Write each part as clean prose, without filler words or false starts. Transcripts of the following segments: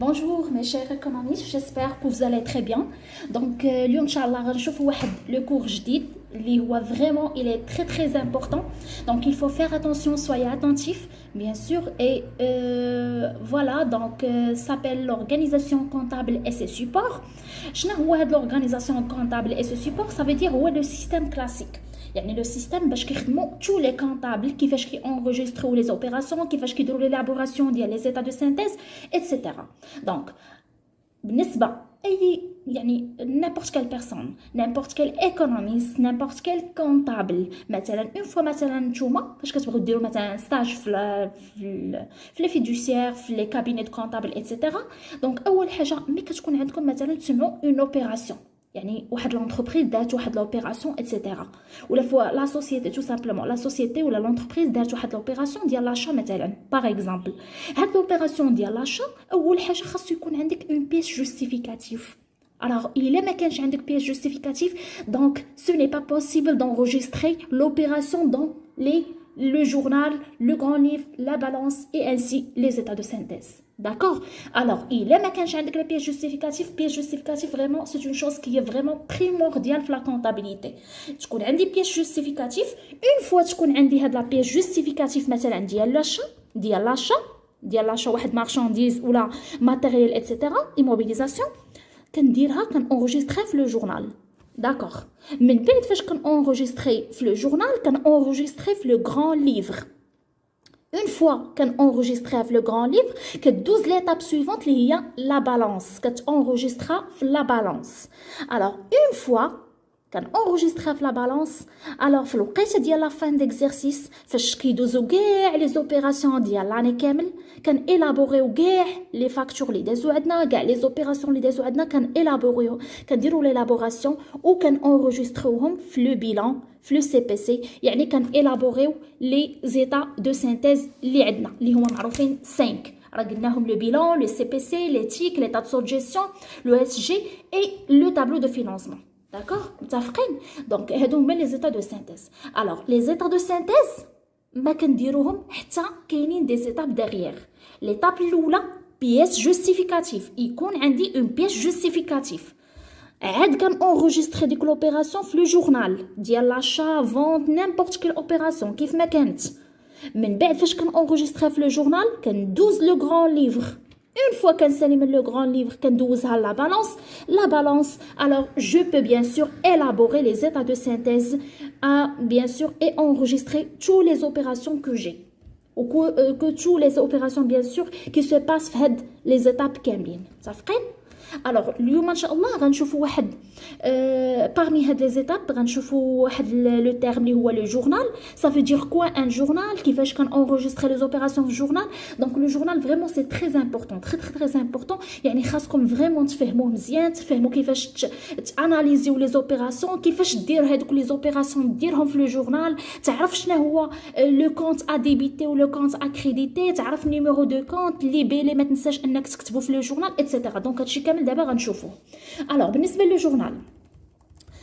Bonjour mes chers économistes, j'espère que vous allez très bien. Donc اليوم ان شاء الله غنشوفوا واحد le cours جديد اللي هو vraiment il est très important. Donc il faut faire attention, soyez attentifs bien sûr et voilà donc s'appelle l'organisation comptable et ses supports. شنو هو هاد l'organisation comptable et ses supports? Ça veut dire هو le système classique. يعني لو سيستيم باش كيخدموا تو لي كونطابل كيفاش كي انغوجيسترو لي زوبيراسيون كيفاش كيديروا ليلابوراسيون ديال لي زيتا دو سينتيز ايتترا دونك بالنسبه اي يعني n'importe quelle personne n'importe quel économiste n'importe quel comptable مثلا اون فوا مثلا نتوما فاش كتبغيو ديروا مثلا ستاج في لي فيدوسيير في لي كابيني دو كونطابل ايتترا دونك اول حاجه ملي كتكون عندكم مثلا تسموا اون اوبيراسيون يعني واحد لونتربريز دارت واحد لوبيراسيون ايتترا ولا فوا لا سوسيتي تو سامبلومون لا سوسيتي ولا لونتربريز دارت واحد لوبيراسيون ديال لاشا مثلا باغ اكزومبل هاد لوبيراسيون ديال لاشا اول حاجه خاصو يكون عندك اون بيس جوستيفيكاتيف. Alors, il est ما عندك pièce justificative, donc ce n'est pas possible d'enregistrer l'opération dans le journal, le grand livre, la balance et ainsi les états de synthèse. D'accord? Alors, il est ما عندك la pièce justificative. Pièce justificative, vraiment, c'est une chose qui est vraiment primordiale pour la comptabilité. تكون عندي pièce justificative. Une fois تكون عندي هاد la pièce justificative مثلا ديال l'achat واحد marchandise ولا matériel etc. immobilisation كنديرها كنونجستري في لو جورنال داكوغ من بعد فاش كنونجستري في لو جورنال كنونجستري في لو غران ليفر اون فوا كنونجستريها في لو غران ليفر كدوز ليتاب سويفونت اللي هي لا بالانس كتونجسترا في لا بالانس الوغ اون فوا كنونجستريها في لا بالانس الوغ في الوقيته ديال لا فان ديكزارسيس فاش كيدوزو كاع لي زوبيراسيون ديال لاني كامل كان إلابوريو كاع لي فاكتور لي دازو عندنا كاع لي زوبيراسيون لي دازو عندنا كان إلابوريو كنديرو ليلابوراسيون و كان انغوجستروهم في لو بيلان في لو سي بي سي يعني كان إلابوريو لي زيتا دو سينتيز اللي عندنا اللي هما معروفين 5 راه قلناهم لو بيلان لو سي بي سي لي تيك لي تاب سو جيستيون لو اس جي اي لو تابلو دو فينانسمون داكوغ متفقين دونك هادو هما لي زيتا دو سينتيز الوغ لي زيتا دو سينتيز ما كنديروهم حتى كاينين دي زيتاب دغيير ليتاب الاولى بيس جوستيفيكاتيف يكون عندي اون بيس جوستيفيكاتيف عاد كان انغوجستري ديك لوبيراسيون في لو جورنال ديال لاشا فونت نيمبورت كيل اوبيراسيون كيف ما كانت من بعد فاش كان انغوجستري في لو جورنال كندوز لو غران ليفر une fois كنسالي من لو غران ليفر كندوزها la balance alors je peux bien sûr élaborer les états de synthèse bien sûr et enregistrer toutes les opérations que j'ai ou que toutes les opérations bien sûr qui se passent في هاد les étapes كاملين متفقين alors اليوم ان شاء الله غنشوفوا واحد parmi هاد les étapes غنشوفوا واحد le terme اللي هو le journal ça veut dire quoi un journal كيفاش كنenregistrer les opérations في journal donc le journal vraiment c'est très important très important يعني خاصكم vraiment تفهموه مزيان تفهموا كيفاش تاناليزيو les opérations كيفاش دير هادوك les opérations ديرهم في le journal تعرف شنو هو le compte à débiter ou le compte à créditer تعرف numéro de compte libellé ما تنساش انك تكتبو في le journal etc. donc هادشي كامل دابا غنشوفوه alors بالنسبه لو جورنال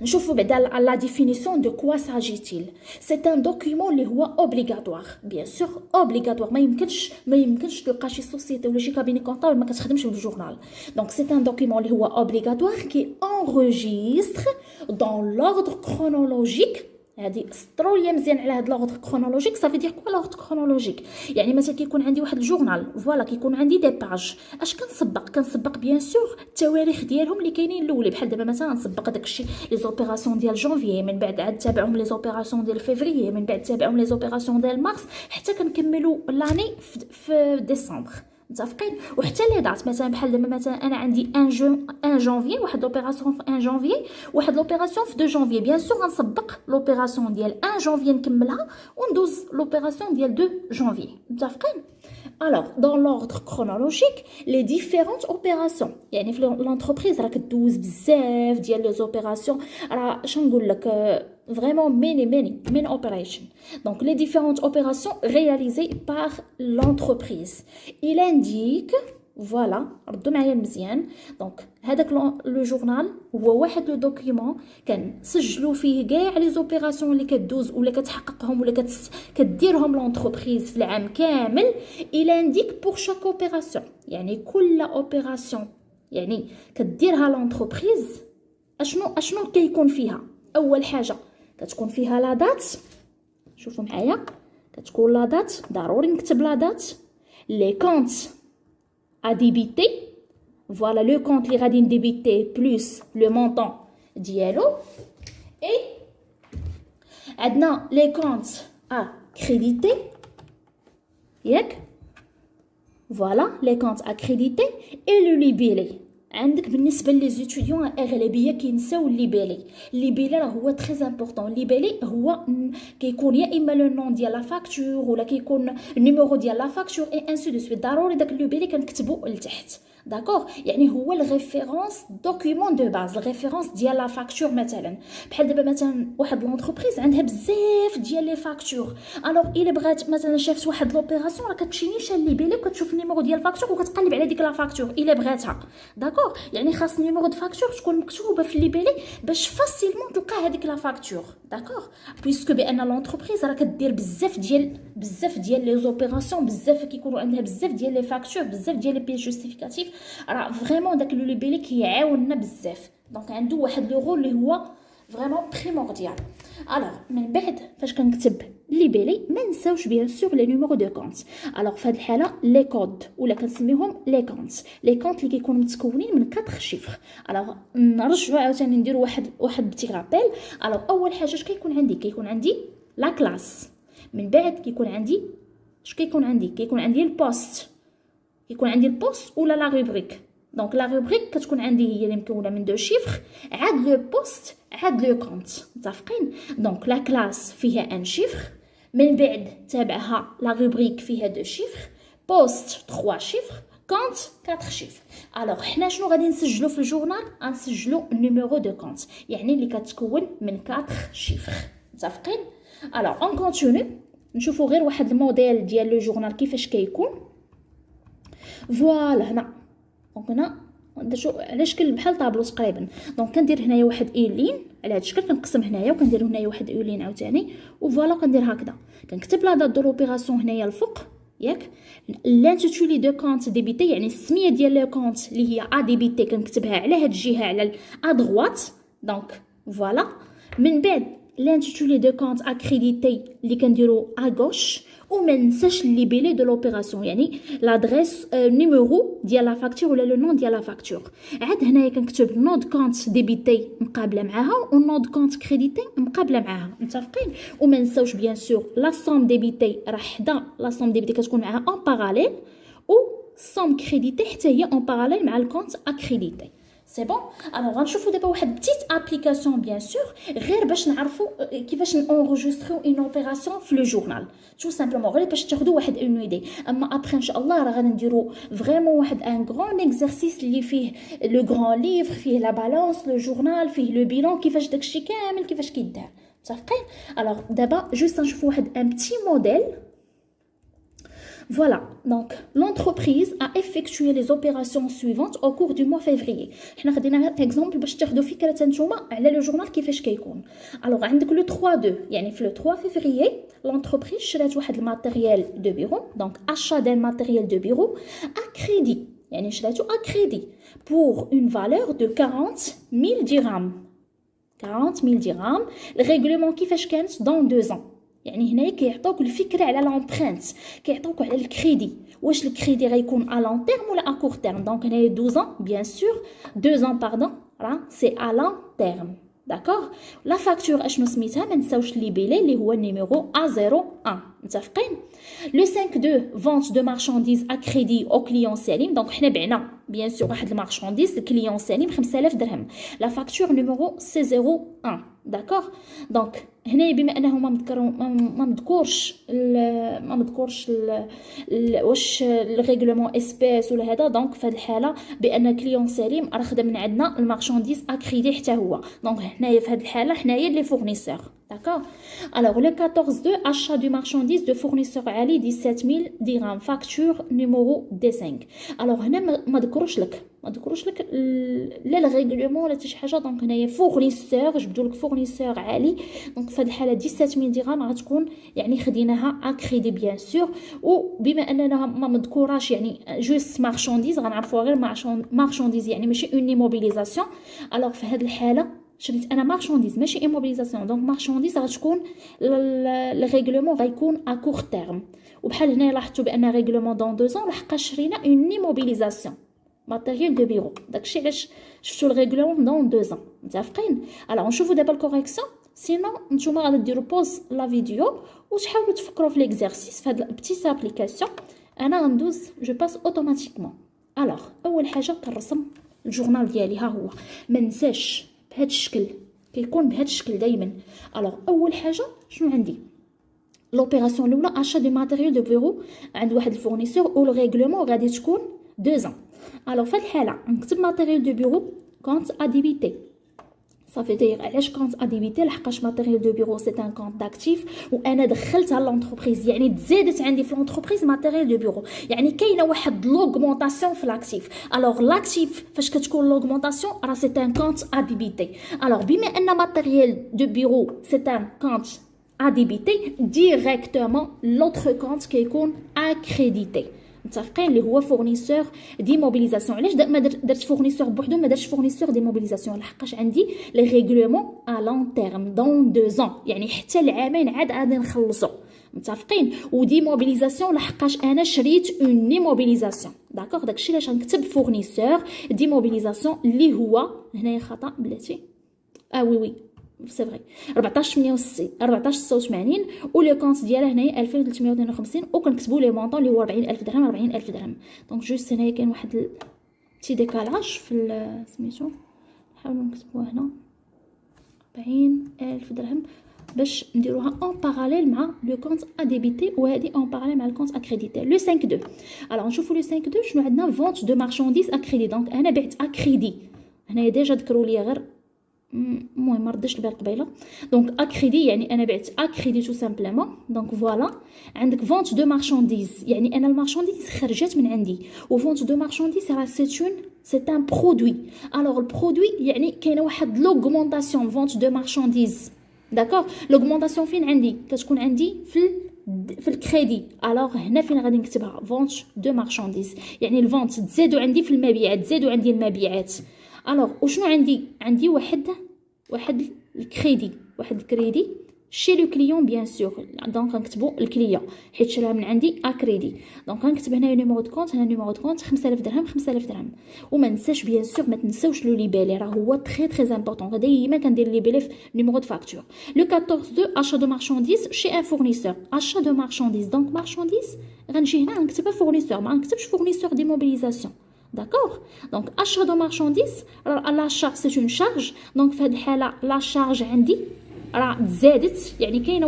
نشوفوا بعدا la définition de quoi s'agit-il c'est un document اللي هو obligatoire bien sûr obligatoire ما يمكنش تلقى شي سوسيتي ولا شي كابيني كونطابل ما كتخدمش بالجورنال donc c'est un document اللي هو obligatoire qui enregistre dans l'ordre chronologique هادي سطروا ليا مزيان على هاد لوغدر كرونولوجيك صافي دير كوا لوغدر كرونولوجيك يعني مثلا كيكون عندي واحد الجورنال فوالا كيكون عندي دي باج اش كنسبق بيان سور التواريخ ديالهم اللي كاينين الاولى بحال دابا مثلا نسبق داكشي لي زوبيراسيون ديال جانفي من بعد عاد تابعهم لي زوبيراسيون ديال فيفري من بعد تابعهم لي زوبيراسيون ديال مارس حتى كنكملوا لاني في ديسمبر متفقين وحتى لي دات مثلا بحال دابا مثلا انا عندي 1 جانفي واحد لوبيراسيون في 1 جانفي واحد لوبيراسيون في 2 جانفي بيان سور غنسبق لوبيراسيون ديال 1 جانفي نكملها وندوز لوبيراسيون ديال 2 جانفي متفقين alors dans l'ordre chronologique les différentes opérations يعني في l'entreprise راه كدوز بزاف ديال لي زوبيراسيون راه اش نقول لك vraiment many operations donc les différentes opérations réalisées par l'entreprise il indique فوالا ردوا معايا مزيان. دونك هذاك لو جورنال هو واحد لو دوكيومون كنسجلوا فيه كاع لي زوبيراسيون اللي كدوز ولا كتحققهم ولا كديرهم لونتربريز في العام كامل. الى انديك بور شاك اوبيراسيون، يعني كل اوبيراسيون يعني كديرها لونتربريز اشنو كيكون فيها. اول حاجه كتكون فيها لا دات، شوفوا معايا كتكون لا دات، ضروري نكتب لا دات. لي كونت à débiter, voilà le compte اللي غادي نديبيتي plus le montant ديالو. et عندنا les comptes à créditer ياك، voilà les comptes à créditer et le libellé. عندك بالنسبه لي زيتوديون اغلبيه كينساو الليبيلي راه هو تري امبورطون. الليبيلي هو كيكون يا اما لو نون ديال لا فاكتور ولا كيكون النيميرو ديال لا فاكتور اي انسو دو سويت. ضروري داك الليبيلي كنكتبو لتحت، داكوغ؟ يعني هو الريفيرونس دوكيومون دو باز، الريفيرونس ديال لا فاكتور. مثلا بحال دابا مثلا واحد لونتربريز عندها بزاف ديال لي فاكتور، الوغ الا بغات مثلا شافت واحد لوبيراسيون راه كتمشي نيشان الليبيلي وكتشوف النيميرو ديال الفاكتور وكتقلب على ديك لا فاكتور الا بغاتها، داكوغ؟ يعني خاص النيميرو دو فاكتور تكون مكتوبه في الليبيلي باش فاسيلمون تلقى هذيك لا فاكتور، داكوغ؟ بويسكو بان لونتربريز راه كدير بزاف ديال لي زوبيراسيون، بزاف كيكونوا عندها بزاف ديال لي فاكتور، بزاف ديال لي بيس جوستيفيكاتيف، راه فريمون داك لو ليبيلي كيعاوننا بزاف. دونك عنده واحد لو رول اللي هو فريمون بريمورديال. الوغ من بعد فاش كنكتب ليبيلي ما نساوش بيان سور لي نيميرو دو كونت. الوغ في هذه الحاله لي كود ولا كنسميهم لي كونت اللي كيكونوا متكونين من 4 شيفر. الوغ نرجعوا عاوتاني نديروا واحد بتي رابيل. الوغ اول حاجه اش كيكون عندي لا كلاس، من بعد كيكون عندي البوست، كيكون عندي البوست ولا لا روبريك. دونك لا روبريك كتكون عندي هي اللي مكونه من 2 شيفر، عاد لو بوست عاد لو كونت، متفقين؟ دونك لا كلاس فيها ان شيفر، من بعد تابعها لا روبريك فيها 2 شيفر، بوست 3 شيفر، كونت 4 شيفر. الوغ حنا شنو غادي نسجلو في الجورنال؟ غنسجلو النيميرو دو كونت، يعني اللي كتكون من 4 شيفر، متفقين؟ الوغ اون كونتينيو نشوفوا غير واحد الموديل ديال لو جورنال كيفاش كيكون. فوالا هنا دونك هنا على شكل بحال طابلو تقريبا. دونك كندير هنايا واحد ايلين على هذا الشكل، كنقسم هنايا وكندير هنايا واحد ايلين عاوتاني، وفوالا كندير هكذا. كنكتب لا دات دو لوبيراسيون هنايا الفوق ياك، لانتيتولي دو كونت ديبيتي يعني السميه ديال لو كونت اللي هي ا ديبيتي كنكتبها على هاد الجهه على ا دغوات. دونك فوالا من بعد l'intitulé de compte accrédité اللي كنديرو à gauche، وما ننساش الليبيلي دو لوبيراسيون يعني لادريس نيميرو ديال لا فاكتور ولا لو نون ديال لا فاكتور. عاد هنايا كنكتب نود كونت ديبيتي مقابله معاها ونود كونت كريديتي مقابله معاها، متفقين؟ وما ننساوش بيان سور لا سوم ديبيتي راه حدا لا سوم ديبيتي كتكون معاها اون باراليل، و سوم كريديتي حتى هي اون باراليل مع الكونت اكريديتي. سي بون. الوغ غنشوفوا دابا واحد بتيت ابليكاسيون بيان سور غير باش نعرفوا كيفاش نونجستريو اون اوبيراسيون في لو جورنال، تو سامبلومون غير باش تاخذوا واحد اون ايدي. اما ابري ان شاء الله راه غادي نديروا فريمون واحد ان غران اكزرسيس اللي فيه لو غران ليفر، فيه لا بالانس، لو جورنال، فيه لو بيلون، كيفاش داكشي كامل كيفاش كيدار، متفقين؟ الوغ دابا جوست نشوفوا واحد ان بتي موديل. Voilà, donc l'entreprise a effectué les opérations suivantes au cours du mois février. حنا خدينا غير اكزامبل باش تاخذوا فكره نتوما على لو جورنال كيفاش كيكون. الوغ عندك لو 3 2 يعني في لو 3 février l'entreprise شرات واحد الماتيريال دو بيرو، دونك achat d'un matériel de bureau à crédit، يعني شراتو à crédit pour une valeur de 40,000 dirhams. 40,000 dirhams. الريغلومون كيفاش كانت dans 2 ans، يعني هنايا كيعطوك الفكره على لامبرينت، كيعطوك على الكريدي، واش الكريدي غيكون ا لون تيرم ولا ا كور تيرم. دونك هنايا 12 ans بيان سور، 2 ans باردون، راه سي ا لون تيرم، داكوغ. لا فاكتور اشنو سميتها؟ ما نساوش ليبيلي اللي هو النيميرو A01، متفقين؟ لو 5 2 فونت دو مارشانديز ا كريدي او كليون سليم، دونك حنا بعنا بيان سور واحد المارشانديز كليون سليم 5000 درهم، لا فاكتور نيميرو C01، داكوغ. دونك هنايا بما انه ما مذكورش واش الريغلومون اسبيس ولا هذا، دونك في هذه الحاله بان كليون سليم راه خدم من عندنا المارشانديز اكريدي حتى هو. دونك هنايا في هذه الحاله حنايا لي فورنيسور. D'accord. Alors, le 14.2, achat du marchandise de fournisseur Ali, 17 000 dirhams. Facture numéro D5. Alors, هنا ما ذكروش لك لا الريغلومون ولا حتى شي حاجه. دونك هنايا فورنيسور، جبدوا لك فورنيسور عالي. دونك في هذه الحاله 17 000 درهم غتكون يعني خديناها اكريدي بيان سور. وبما اننا ما مذكوراش يعني جوست مارشانديز، غنعرفوها غير مارشانديز يعني ماشي اون ايموبيليزاسيون. الوغ في هذه الحاله شريت انا مارشانديز ماشي ايموبيليزاسيون. دونك مارشانديز غتكون الريغلومون غيكون ا كور تيرم. وبحال هنا لاحظتوا بان ريغلومون دون 2 ans لحقاش شرينا اون ايموبيليزاسيون ماتيريال دو بيرو. داكشي علاش شفتوا الريغلومون دون 2 ans. متفقين؟ الوغ نشوفوا دابا الكوريكسيون. سينو نتوما غادي ديروا بوز لا فيديو وتحاولوا تفكروا في ليكزارسيس في هاد البتيت ابليكاسيون. انا غندوز جو باس اوتوماتيكمون. الوغ اول حاجه كنرسم الجورنال ديالي. ها هو ما ننساش بهذا الشكل، كيكون بهذا الشكل دائما. الوغ اول حاجه شنو عندي؟ لوبيراسيون الاولى اشا دو ماتيريال دو بيرو عند واحد الفورنيسور و الريغلومون غادي تكون 2 ans. الوغ في هذه الحاله نكتب ماتيريال دو بيرو كونت ا ديبيتي. صافي داير علاش كونت ا ديبيتي؟ لحقاش ماتيريال دو بيرو سي ان كونت داكتيف وانا دخلتها لونتربريز، يعني تزادت عندي في لونتربريز ماتيريال دو بيرو، يعني كاينه واحد لوغمونطاسيون في لاكتيف. الوغ لاكتيف فاش كتكون لوغمونطاسيون راه سي ان كونت ا ديبيتي. الوغ بما ان ماتيريال دو بيرو سي ان كونت ا ديبيتي ديريكتومون لوتر كونت كيكون اكريديتي. متفقين؟ اللي هو فورنيسور دي موبيليزاسيون. علاش ما درت فورنيسور بوحدو ما درتش فورنيسور دي موبيليزاسيون؟ لحقاش عندي لي ريغلومون ا لون تيرم دون 2 ans، يعني حتى العامين عاد غادي نخلصوا. متفقين؟ ودي موبيليزاسيون لحقاش انا شريت اون موبيليزاسيون. داكوغ. داكشي علاش غنكتب فورنيسور دي موبيليزاسيون اللي هو هنايا خطا بلاتي. وي سي فري 1486 ولو كونت ديالها هنايا 2352 وكنكتبوا لي مونطون اللي هو 40000 درهم 40000 درهم. دونك جوست هنايا كاين واحد تي ديكالاج في سميتو، نحاولوا نكتبوها هنا 40000 درهم باش نديروها اون باراليل مع لو كونت ا ديبيتي وهذه اون باراليل مع الكونت اكريديتي. لو 5 2. الوغ نشوفوا لو 5 2 شنو عندنا؟ فونت دو مارشانديز اكريدي. دونك انا بعت اكريدي، هنايا ديجا ذكروا لي غير المهم ما ردش البال قبيله. دونك اكريدي يعني انا بعت اكريدي تو سامبلومون. دونك فوالا عندك فونت دو مارشانديز يعني انا المارشانديز خرجت من عندي، وفونت دو مارشانديز راه سي ان برودوي. الوغ البرودوي يعني كاينه واحد لوغمونطاسيون فونت دو مارشانديز. داكوغ. لوغمونطاسيون فين عندي؟ كتكون عندي في الكريدي. الوغ هنا فين غادي نكتبها؟ فونت دو مارشانديز يعني الفونت تزادوا عندي في المبيعات، تزادوا عندي المبيعات. الوغ وشنو عندي واحد الكريدي، واحد الكريدي شي لو كليون بيان سور. دونك غنكتبوا الكليون حيت شراها من عندي اكريدي. دونك غنكتب هنايا نيميرو دو كونت، هنا نيميرو دو كونت 5000 درهم 5000 درهم. وما ننساش بيان سور ما تنساوش لو ليبيلي، راه هو تري امبورطون. ديما كندير ليبيلي في نيميرو دو فاكتور. لو 14 2 achat de marchandises chez un fournisseur. achat de marchandises دونك مارشانديز غنجي هنا غنكتبها فورنيسور، ما غنكتبش فورنيسور دي موبيليزاسيون. D'accord. Donc achat de marchandises, l'achat c'est une charge. Donc في هذه الحالة لا شارج عندي راه تزادت، يعني كاينه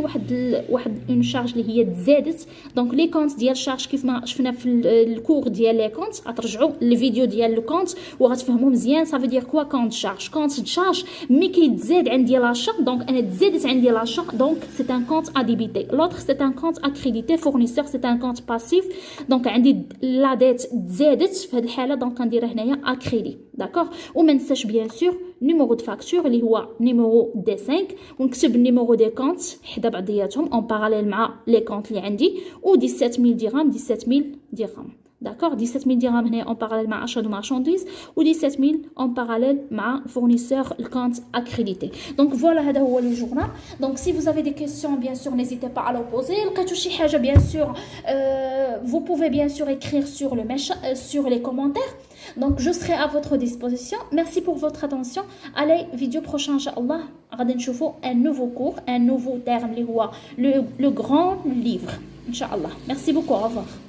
واحد اون شارج اللي هي تزادت. دونك لي كونت ديال شارج كيف ما شفنا في الكور ديال لي كونت، غترجعوا للفيديو ديال لو كونت وغتفهموا مزيان. صافي دير كوا كونت شارج مي كيتزاد عندي لاشا. دونك انا تزادت عندي لاشا، دونك سي ان كونت ا ديبيتي. لوطر سي ان كونت اكريديتي. فورنيسور سي ان كونت باسيف. دونك عندي لا ديت تزادت في هذه الحاله، دونك كنديرها هنايا اكريدي. داكوغ. وما ننساش بيان سور نيميرو دو فاكتور اللي هو نيميرو دي 5 ونكتب النيميرو دي كونت حدا بعضياتهم اون باراليل مع لي كونت اللي عندي. و 17000 درهم 17000 درهم. داكوغ. 17000 درهم هنا اون باراليل مع achat de marchandises و 17000 اون باراليل مع فورنيسور الكونت اكريديتي. دونك فوالا هذا هو لو جورنال. دونك سي vous avez des questions bien sûr n'hésitez pas à le poser. لقيتو شي حاجه bien sûr vous pouvez bien sûr écrire sur les commentaires. Donc je serai à votre disposition. Merci pour votre attention. Allez, vidéo prochaine inchallah غادي نشوفوا un nouveau cours, un nouveau terme اللي هو le grand livre inchallah. Merci beaucoup, au revoir.